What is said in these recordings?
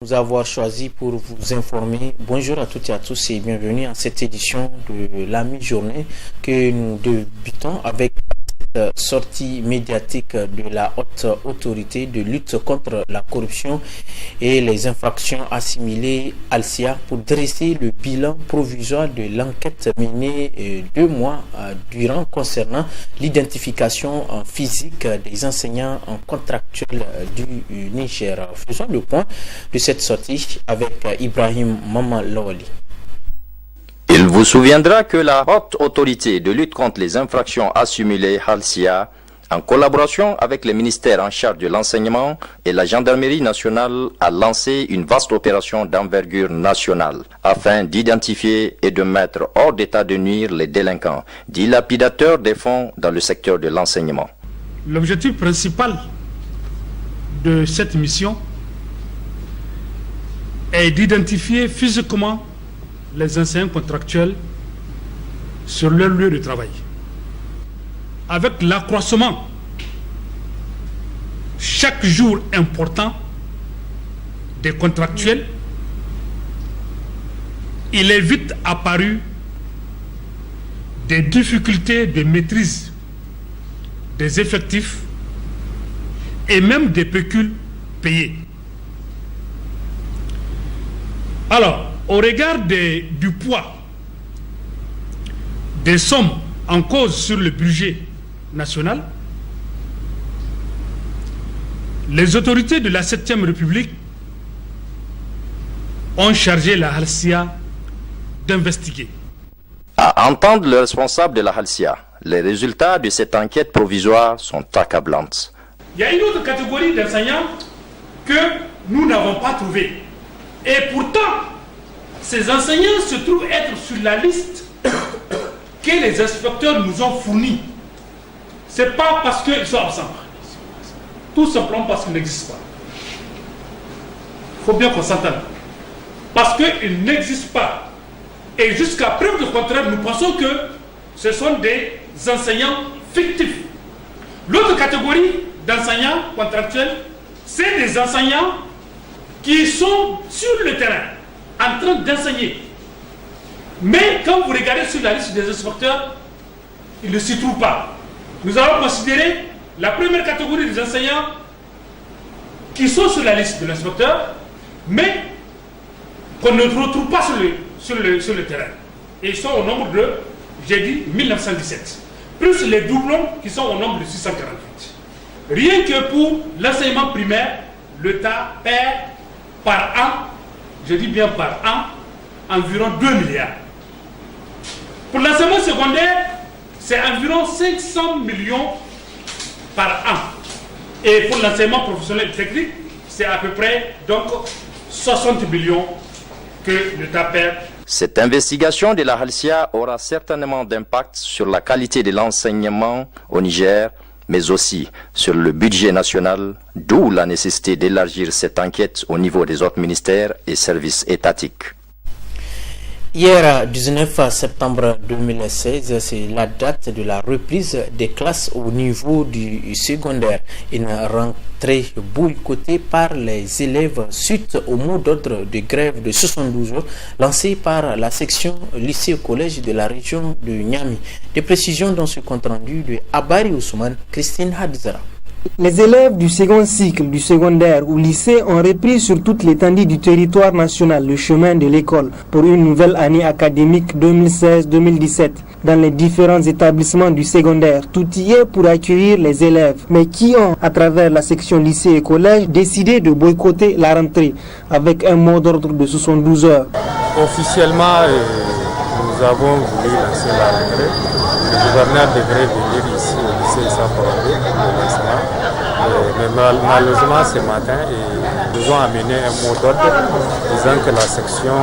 Nous avoir choisi pour vous informer. Bonjour à toutes et à tous et bienvenue à cette édition de la mi-journée que nous débutons avec cette sortie médiatique de la haute autorité de lutte contre la corruption et les infractions assimilées Halcia pour dresser le bilan provisoire de l'enquête menée 2 mois durant concernant l'identification physique des enseignants contractuels du Niger. Faisons le point de cette sortie avec Ibrahim Mamalawali. Il vous souviendra que la haute autorité de lutte contre les infractions assimilées Halcia, en collaboration avec les ministères en charge de l'enseignement et la gendarmerie nationale, a lancé une vaste opération d'envergure nationale afin d'identifier et de mettre hors d'état de nuire les délinquants, dilapidateurs des fonds dans le secteur de l'enseignement. L'objectif principal de cette mission est d'identifier physiquement les enseignants contractuels sur leur lieu de travail. Avec l'accroissement chaque jour important des contractuels, il est vite apparu des difficultés de maîtrise des effectifs et même des pécules payés. Alors, au regard du poids des sommes en cause sur le budget national, les autorités de la 7e République ont chargé la Halcia d'investiguer. À entendre le responsable de la Halcia, les résultats de cette enquête provisoire sont accablants. Il y a une autre catégorie d'enseignants que nous n'avons pas trouvée. Et pourtant, ces enseignants se trouvent être sur la liste que les inspecteurs nous ont fournie. Ce n'est pas parce qu'ils sont absents. Tout simplement parce qu'ils n'existent pas. Il faut bien qu'on s'entende. Parce qu'ils n'existent pas. Et jusqu'à preuve du contraire, nous pensons que ce sont des enseignants fictifs. L'autre catégorie d'enseignants contractuels, c'est des enseignants qui sont sur le terrain, en train d'enseigner. Mais quand vous regardez sur la liste des inspecteurs, ils ne s'y trouvent pas. Nous allons considérer la première catégorie des enseignants qui sont sur la liste de l'inspecteur, mais qu'on ne retrouve pas sur le terrain. Et ils sont au nombre de, j'ai dit, 1917. Plus les doublons qui sont au nombre de 648. Rien que pour l'enseignement primaire, l'État perd par an, je dis bien par an, environ 2 milliards. Pour l'enseignement secondaire, c'est environ 500 millions par an. Et pour l'enseignement professionnel technique, c'est à peu près donc 60 millions que l'État perd. Cette investigation de la Halcia aura certainement d'impact sur la qualité de l'enseignement au Niger, mais aussi sur le budget national, d'où la nécessité d'élargir cette enquête au niveau des autres ministères et services étatiques. Hier, 19 septembre 2016, c'est la date de la reprise des classes au niveau du secondaire. Une rentrée boycottée par les élèves suite au mot d'ordre de grève de 72 jours lancé par la section lycée-collège de la région de Niamey. Des précisions dans ce compte-rendu de Abari Ousmane, Christine Hadzara. Les élèves du second cycle du secondaire ou lycée ont repris sur toute l'étendue du territoire national le chemin de l'école pour une nouvelle année académique 2016-2017 dans les différents établissements du secondaire. Tout y est pour accueillir les élèves, mais qui ont, à travers la section lycée et collège, décidé de boycotter la rentrée avec un mot d'ordre de 72 heures. Officiellement, nous avons voulu lancer la rentrée. Le gouverneur devrait venir ici au lycée Saint-Paul de lancement. Mais malheureusement, ce matin, ils nous ont amené un mot d'ordre disant que la section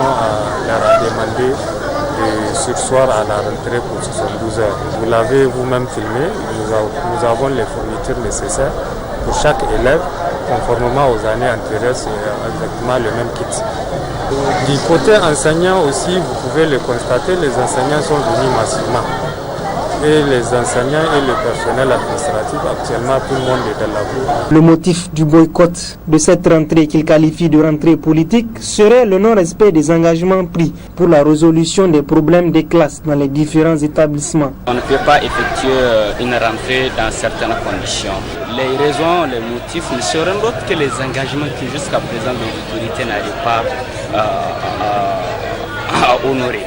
leur a demandé de surseoir à la rentrée pour 72 heures. Vous l'avez vous-même filmé, nous avons les fournitures nécessaires pour chaque élève, conformément aux années antérieures, c'est exactement le même kit. Du côté enseignant aussi, vous pouvez le constater, les enseignants sont venus massivement. et les enseignants et le personnel administratif. Actuellement, tout le monde est dans la boue. Le motif du boycott de cette rentrée qu'il qualifie de rentrée politique serait le non-respect des engagements pris pour la résolution des problèmes des classes dans les différents établissements. On ne peut pas effectuer une rentrée dans certaines conditions. Les raisons, les motifs ne seront d'autres que les engagements que jusqu'à présent les autorités n'arrivent pas à honorer.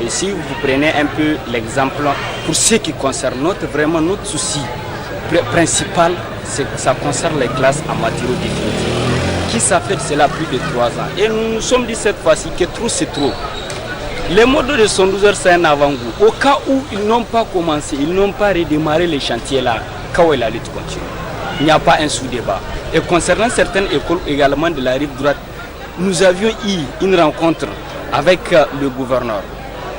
Et si vous prenez un peu l'exemple, pour ce qui concerne notre souci principal, c'est que ça concerne les classes en matériaux définitifs, qui ça fait cela plus de 3 ans. Et nous nous sommes dit cette fois-ci que trop c'est trop. Les modules de 112 heures, c'est un avant-goût. Au cas où ils n'ont pas commencé, ils n'ont pas redémarré les chantiers là, quand la lutte continue. Il n'y a pas un sous-débat. Et concernant certaines écoles également de la rive droite, nous avions eu une rencontre avec le gouverneur.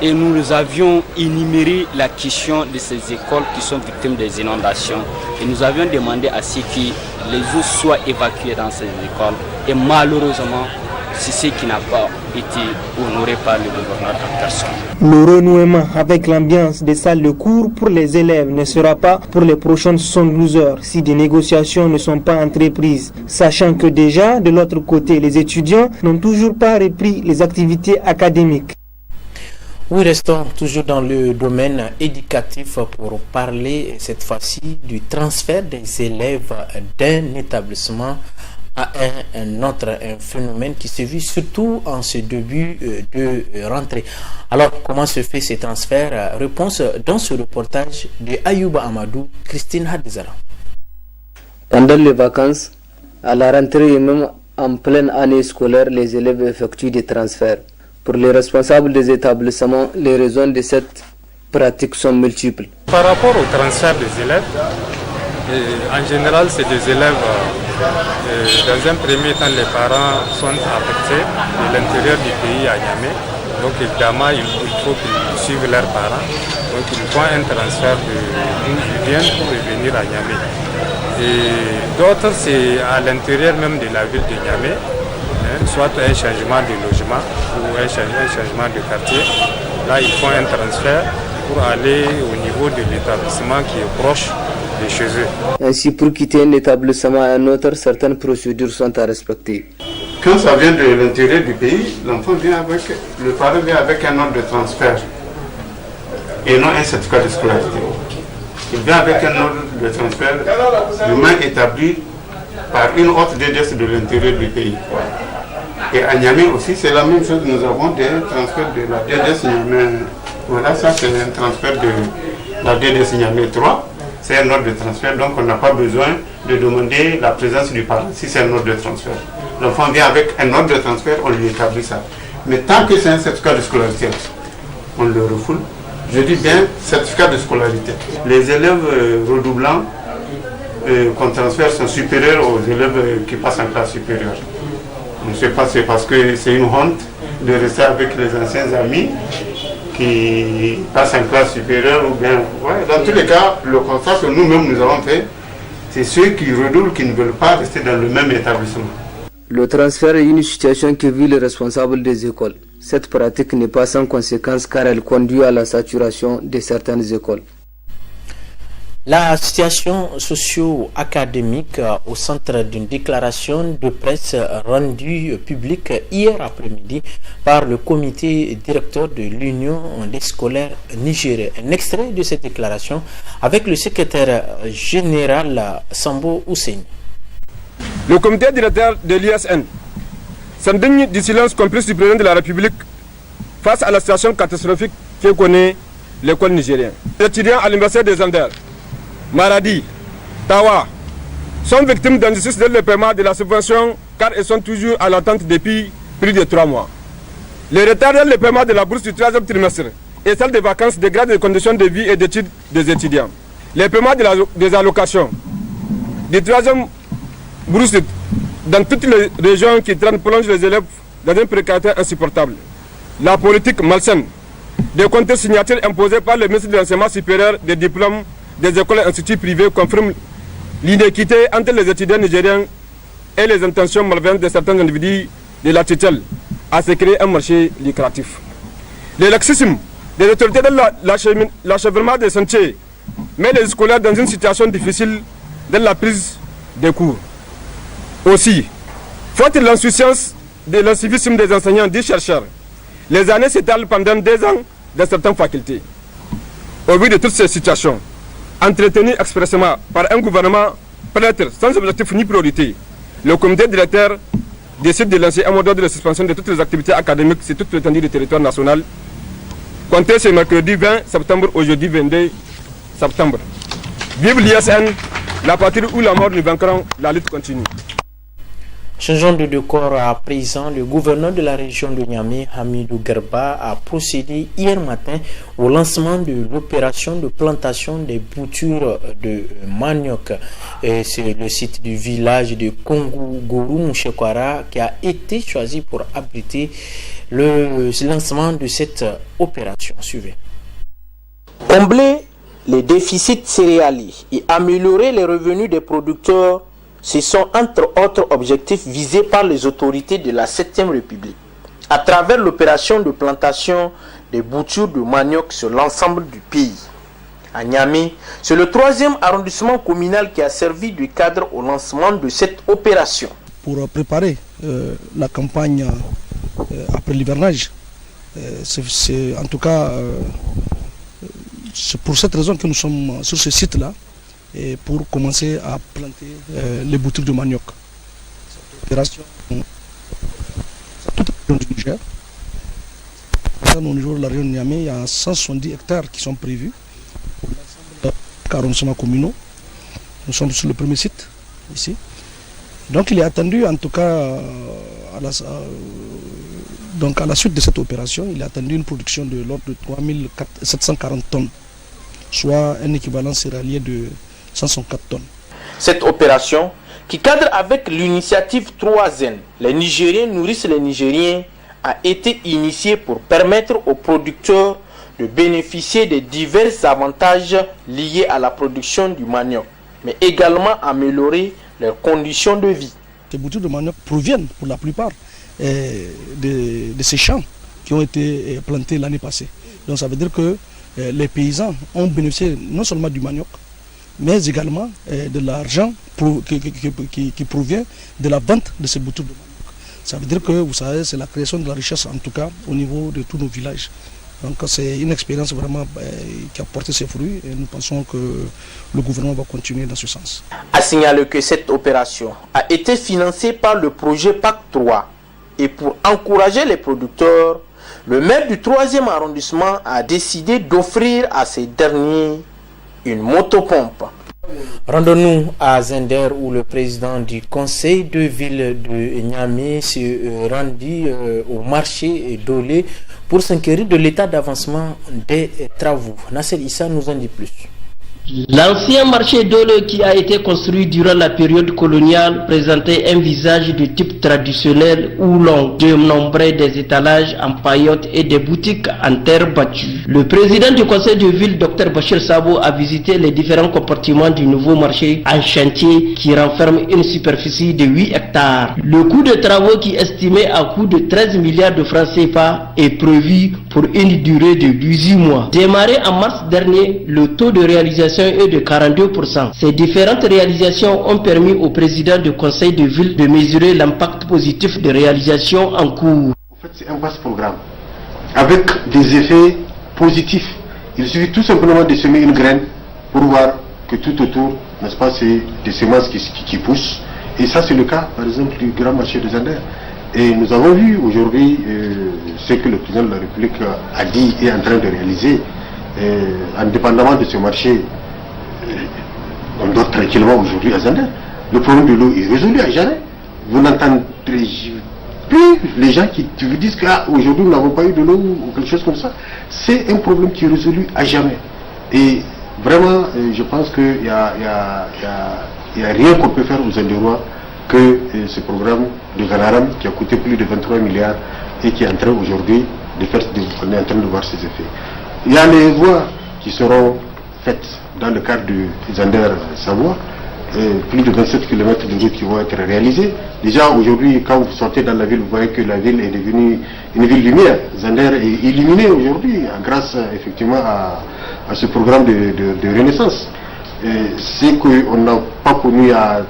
Et nous avions énuméré la question de ces écoles qui sont victimes des inondations. Et nous avions demandé à ce que les eaux soient évacuées dans ces écoles. Et malheureusement, c'est ce qui n'a pas été honoré par le gouverneur en personne. Le renouement avec l'ambiance des salles de cours pour les élèves ne sera pas pour les prochaines 72 heures si des négociations ne sont pas entreprises, sachant que déjà, de l'autre côté, les étudiants n'ont toujours pas repris les activités académiques. Oui, restons toujours dans le domaine éducatif pour parler cette fois-ci du transfert des élèves d'un établissement à un autre, un phénomène qui se vit surtout en ce début de rentrée. Alors, comment se fait ces transferts? Réponse dans ce reportage de Ayouba Amadou, Christine Hadizara. Pendant les vacances, à la rentrée et même en pleine année scolaire, les élèves effectuent des transferts. Pour les responsables des établissements, les raisons de cette pratique sont multiples. Par rapport au transfert des élèves, en général, c'est des élèves, dans un premier temps, les parents sont affectés de l'intérieur du pays à Niamey. Donc évidemment, il faut qu'ils suivent leurs parents. Donc ils font un transfert d'où ils viennent pour revenir à Niamey. Et d'autres, c'est à l'intérieur même de la ville de Niamey. Soit un changement de logement ou un changement de quartier. Là, ils font un transfert pour aller au niveau de l'établissement qui est proche de chez eux. Ainsi, pour quitter un établissement à un autre, certaines procédures sont à respecter. Quand ça vient de l'intérieur du pays, l'enfant vient avec, le parent vient avec un ordre de transfert et non un certificat de scolarité. Il vient avec un ordre de transfert dûment établi par une autre DDS de l'intérieur du pays. Et à Niamey aussi, c'est la même chose. Nous avons des transferts de la DDS Niamey. Voilà, ça c'est un transfert de la DDS Niamey 3. C'est un ordre de transfert, donc on n'a pas besoin de demander la présence du parent si c'est un ordre de transfert. L'enfant vient avec un ordre de transfert, on lui établit ça. Mais tant que c'est un certificat de scolarité, on le refoule. Je dis bien certificat de scolarité. Les élèves redoublants qu'on transfère sont supérieurs aux élèves qui passent en classe supérieure. Je ne sais pas, c'est parce que c'est une honte de rester avec les anciens amis qui passent en classe supérieure ou bien... Ouais, dans tous les cas, le constat que nous-mêmes nous avons fait, c'est ceux qui redoublent, qui ne veulent pas rester dans le même établissement. Le transfert est une situation que vit les responsables des écoles. Cette pratique n'est pas sans conséquence car elle conduit à la saturation de certaines écoles. La situation socio-académique au centre d'une déclaration de presse rendue publique hier après-midi par le comité directeur de l'Union des scolaires nigériens. Un extrait de cette déclaration avec le secrétaire général Sambo Hussein. Le comité directeur de l'ISN s'indigne du silence complice du président de la République face à la situation catastrophique que connaît l'école nigérienne. Les étudiants à l'université des Anders, Maradi, Tawa, sont victimes d'injustice dans le paiement de la subvention car ils sont toujours à l'attente depuis plus de 3 mois. Les retards dans le paiement de la bourse du 3e trimestre et celle des vacances dégradent les conditions de vie et d'études des étudiants. Les paiements des allocations du 3e bourse dans toutes les régions qui plongent les élèves dans une précarité insupportable. La politique malsaine des comptes signatures imposés par le ministre de l'Enseignement supérieur des diplômes des écoles et instituts privés confirme l'inéquité entre les étudiants nigériens et les intentions malveillantes de certains individus de la tutelle à se créer un marché lucratif. Le laxisme des autorités de l'achèvement des sentiers met les scolaires dans une situation difficile dans la prise des cours. Aussi, faute de l'insuffisance de l'incivisme des enseignants, des chercheurs, les années s'étalent pendant 2 ans dans certaines facultés. Au vu de toutes ces situations, entretenues expressément par un gouvernement peut-être sans objectif ni priorité, le comité directeur décide de lancer un mot d'ordre de suspension de toutes les activités académiques sur toute l'étendue du territoire national. Comptez ce mercredi 20 septembre au jeudi 22 septembre. Vive l'ISN, la patrie où la mort nous vaincra, la lutte continue. Changeant de décor à présent, le gouverneur de la région de Niamey, Hamidou Garba, a procédé hier matin au lancement de l'opération de plantation des boutures de manioc. C'est le site du village de Kongourou-Mouchekwara qui a été choisi pour abriter le lancement de cette opération. Suivez. Combler les déficits céréaliers et améliorer les revenus des producteurs, ce sont entre autres objectifs visés par les autorités de la 7e République à travers l'opération de plantation des boutures de manioc sur l'ensemble du pays. À Niamey, c'est le 3e arrondissement communal qui a servi de cadre au lancement de cette opération. Pour préparer la campagne après l'hivernage, c'est en tout cas c'est pour cette raison que nous sommes sur ce site-là, et pour commencer à planter les boutures de manioc. Cette opération, toute la région du Niger. Au niveau de la région de Niamey, il y a 170 hectares qui sont prévus pour l'ensemble des arrondissements communaux. Nous sommes sur le premier site, ici. Donc il est attendu, en tout cas, à la suite de cette opération, il est attendu une production de l'ordre de 3740 tonnes, soit un équivalent céréalier de 164 tonnes. Cette opération, qui cadre avec l'initiative 3N, les Nigériens nourrissent les Nigériens, a été initiée pour permettre aux producteurs de bénéficier des divers avantages liés à la production du manioc, mais également améliorer leurs conditions de vie. Ces boutures de manioc proviennent pour la plupart de ces champs qui ont été plantés l'année passée. Donc ça veut dire que les paysans ont bénéficié non seulement du manioc, mais également de l'argent qui provient de la vente de ces boutures de manioc. Ça veut dire que, vous savez, c'est la création de la richesse, en tout cas, au niveau de tous nos villages. Donc c'est une expérience vraiment qui a porté ses fruits et nous pensons que le gouvernement va continuer dans ce sens. À signaler que cette opération a été financée par le projet PAC 3 et pour encourager les producteurs, le maire du 3e arrondissement a décidé d'offrir à ces derniers une motopompe. Rendons-nous à Zender où le président du conseil de ville de Niamey se rendit au marché d'Olé pour s'inquiéter de l'état d'avancement des travaux. Nasser Issa nous en dit plus. L'ancien marché d'Olé qui a été construit durant la période coloniale présentait un visage de type traditionnel où l'on dénombrait des étalages en paillotes et des boutiques en terre battue. Le président du conseil de ville, Dr Bachir Sabo, a visité les différents compartiments du nouveau marché en chantier qui renferme une superficie de 8 hectares. Le coût de travaux qui est estimé à coût de 13 milliards de francs CFA est prévu pour une durée de 18 mois. Démarré en mars dernier, le taux de réalisation est de 42%. Ces différentes réalisations ont permis au président du conseil de ville de mesurer l'impact positif des réalisations en cours. En fait, c'est un vaste programme avec des effets positifs. Il suffit tout simplement de semer une graine pour voir que tout autour, n'est-ce pas, c'est des semences qui poussent. Et ça, c'est le cas, par exemple, du grand marché de Zender. Et nous avons vu aujourd'hui ce que le président de la République a dit et est en train de réaliser. Indépendamment de ce marché, on dort tranquillement aujourd'hui à Zender. Le problème de l'eau est résolu à jamais. Vous n'entendrez plus les gens qui vous disent qu'aujourd'hui nous n'avons pas eu de l'eau ou quelque chose comme ça. C'est un problème qui est résolu à jamais. Et vraiment, je pense qu'il n'y a rien qu'on peut faire aux Zenderois que ce programme de Ganaram qui a coûté plus de 23 milliards et qui est en train aujourd'hui de faire, on est en train de voir ses effets. Il y a les voies qui seront faites dans le cadre du Zander Savoie plus de 27 km de route qui vont être réalisés. Déjà aujourd'hui, quand vous sortez dans la ville, vous voyez que la ville est devenue une ville lumière. Zander est illuminée aujourd'hui grâce effectivement à ce programme de renaissance. C'est qu'on n'a pas connu il y a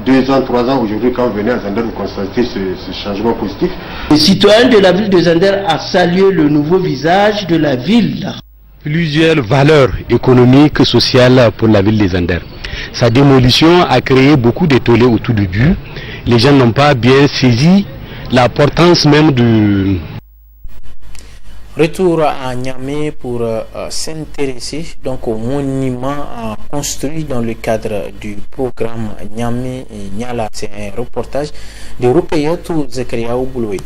2 ans, 3 ans, aujourd'hui quand vous venez à Zander, vous constatez ce changement positif. Les citoyens de la ville de Zander a salué le nouveau visage de la ville. Plusieurs valeurs économiques et sociales pour la ville de Zander. Sa démolition a créé beaucoup de tollés autour du but. Les gens n'ont pas bien saisi l'importance même du... Retour à Niamey pour s'intéresser donc au monument construit dans le cadre du programme Niamey et Niala. C'est un reportage de Rupeyotou Zekriaou Bouloué.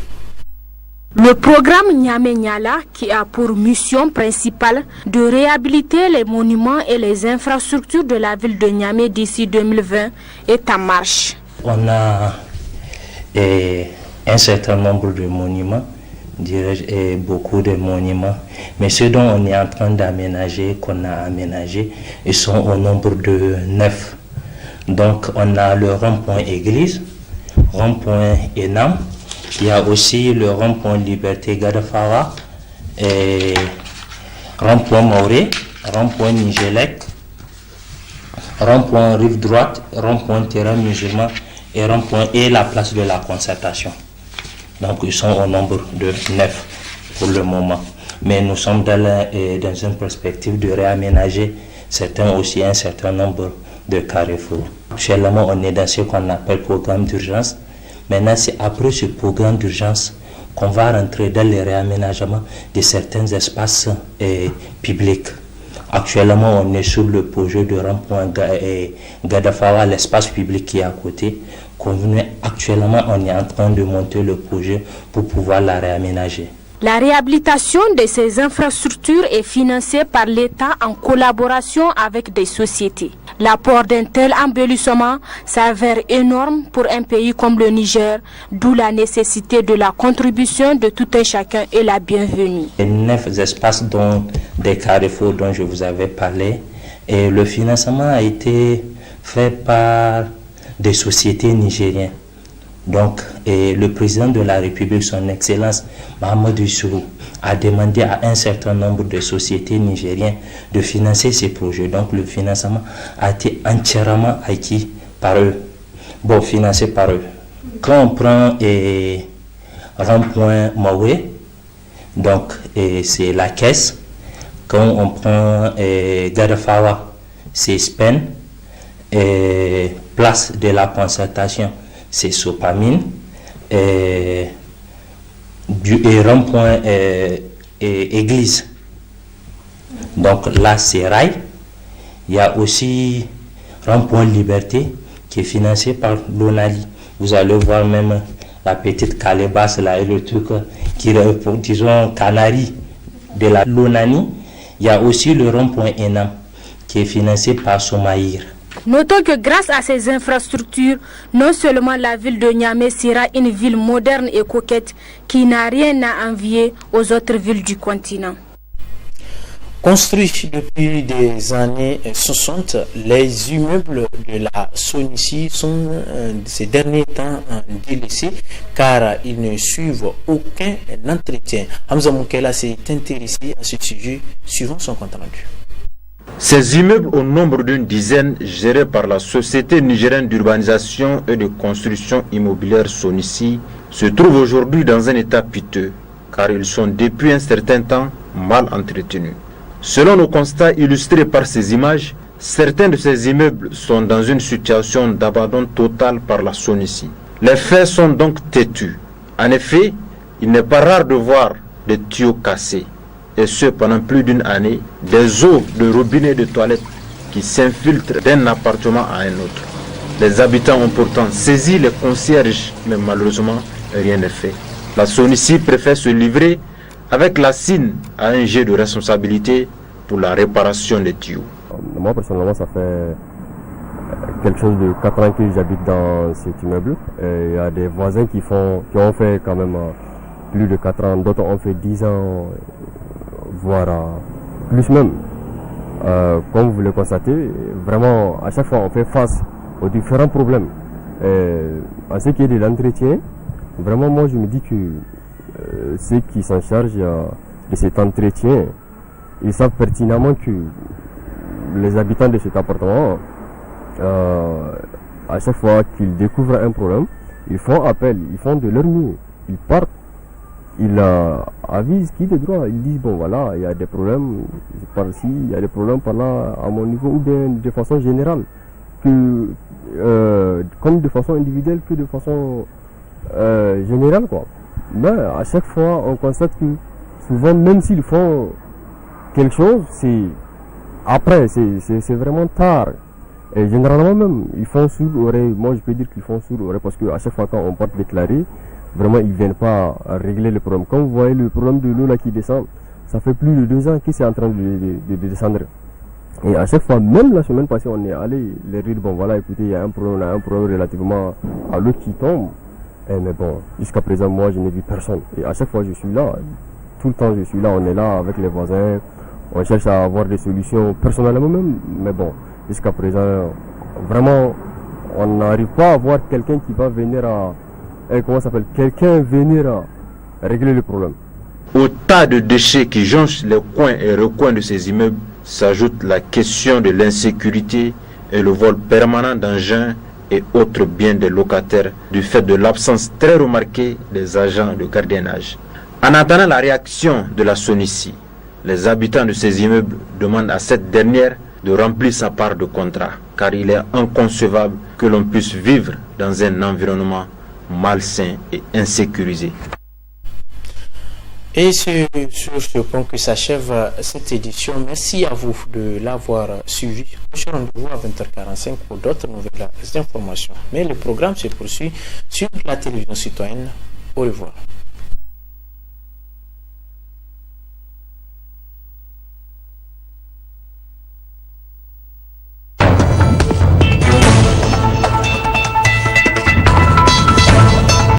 Le programme Niamey-Niala, qui a pour mission principale de réhabiliter les monuments et les infrastructures de la ville de Niamey d'ici 2020, est en marche. On a un certain nombre de monuments, dirais-je, et beaucoup de monuments, mais ceux dont on est en train d'aménager, qu'on a aménagé, ils sont au nombre de 9. Donc on a le rond-point Église, rond-point Enam, il y a aussi le rond-point Liberté Gadafara, et rond-point Mauré, rond-point Nigelec, rond-point Rive Droite, rond-point Terrain Musulman et rond-point et la place de la Concertation. Donc ils sont au nombre de 9 pour le moment. Mais nous sommes dans une perspective de réaménager un certain nombre de carrefours. Actuellement, on est dans ce qu'on appelle programme d'urgence. Maintenant, c'est après ce programme d'urgence qu'on va rentrer dans les réaménagements de certains espaces publics. Actuellement, on est sur le projet de rond-point Gadafara, l'espace public qui est à côté. Actuellement, on est en train de monter le projet pour pouvoir la réaménager. La réhabilitation de ces infrastructures est financée par l'État en collaboration avec des sociétés. L'apport d'un tel embellissement s'avère énorme pour un pays comme le Niger, d'où la nécessité de la contribution de tout un chacun est la bienvenue. Les 9 espaces dont des carrefours dont je vous avais parlé, et le financement a été fait par des sociétés nigériennes. Donc, le président de la République, son Excellence Mahamadou Issoufou, a demandé à un certain nombre de sociétés nigériennes de financer ces projets. Donc, le financement a été entièrement acquis par eux, financé par eux. Quand on prend rond-point Maoué, donc c'est la caisse. Quand on prend Gadafawa, c'est Spen. Place de la Concertation, c'est Sopamine, et rond-point Église. Donc là, c'est Rail. Il y a aussi rond-point Liberté qui est financé par l'ONALI. Vous allez voir même la petite calebasse là et le truc qui est, disons, Canari de la l'ONANI. Il y a aussi le rond-point Enam qui est financé par Somaïr. Notons que grâce à ces infrastructures, non seulement la ville de Niamey sera une ville moderne et coquette qui n'a rien à envier aux autres villes du continent. Construits depuis des années 60, les immeubles de la Sonici sont ces derniers temps délaissés car ils ne suivent aucun entretien. Hamza Moukela s'est intéressé à ce sujet, suivant son compte rendu. Ces immeubles au nombre d'une dizaine, gérés par la Société nigérienne d'urbanisation et de construction immobilière Sonici, se trouvent aujourd'hui dans un état piteux, car ils sont depuis un certain temps mal entretenus. Selon nos constats illustrés par ces images, certains de ces immeubles sont dans une situation d'abandon total par la Sonici. Les faits sont donc têtus. En effet, il n'est pas rare de voir des tuyaux cassés, et ce pendant plus d'une année, des eaux de robinet de toilettes qui s'infiltrent d'un appartement à un autre. Les habitants ont pourtant saisi les concierges, mais malheureusement, rien n'est fait. La Sonici préfère se livrer avec la CIN à un jet de responsabilité pour la réparation des tuyaux. Moi personnellement, ça fait quelque chose de 4 ans que j'habite dans cet immeuble. Il y a des voisins qui ont fait quand même plus de 4 ans, d'autres ont fait 10 ans, voire plus même. Comme vous le constatez, vraiment à chaque fois on fait face aux différents problèmes. En ce qui est de l'entretien, vraiment moi je me dis que ceux qui s'en chargent de cet entretien, ils savent pertinemment que les habitants de cet appartement, à chaque fois qu'ils découvrent un problème, ils font appel, ils font de leur mieux, ils partent, ils avisent qui de droit, ils disent bon voilà, il y a des problèmes par-ci, il y a des problèmes par-là à mon niveau, ou bien de façon générale, que comme de façon individuelle que de façon générale quoi. Mais à chaque fois on constate que souvent même s'ils font quelque chose, c'est après, c'est vraiment tard. Et généralement même, ils font sourd oreille. Moi je peux dire qu'ils font sourd oreille parce qu'à chaque fois quand on porte déclarer, vraiment ils ne viennent pas régler le problème. Comme vous voyez le problème de l'eau là qui descend, ça fait plus de 2 ans que c'est en train de descendre. Et à chaque fois, même la semaine passée, on est allé les dire, bon voilà, écoutez, il y a un problème relativement à l'eau qui tombe. Mais bon, jusqu'à présent, moi je n'ai vu personne. Et à chaque fois je suis là, tout le temps je suis là, on est là avec les voisins, on cherche à avoir des solutions personnellement même. Mais bon, jusqu'à présent, vraiment, on n'arrive pas à voir quelqu'un qui va venir venir à régler le problème. Au tas de déchets qui jonchent les coins et recoins de ces immeubles s'ajoute la question de l'insécurité et le vol permanent d'engins et autres biens des locataires du fait de l'absence très remarquée des agents de gardiennage. En attendant la réaction de la SONICI, les habitants de ces immeubles demandent à cette dernière de remplir sa part de contrat, car il est inconcevable que l'on puisse vivre dans un environnement malsain et insécurisé. Et c'est sur ce point que s'achève cette édition. Merci à vous de l'avoir suivi. Prochain rendez-vous à 20h45 pour d'autres nouvelles informations. Mais le programme se poursuit sur la télévision citoyenne. Au revoir.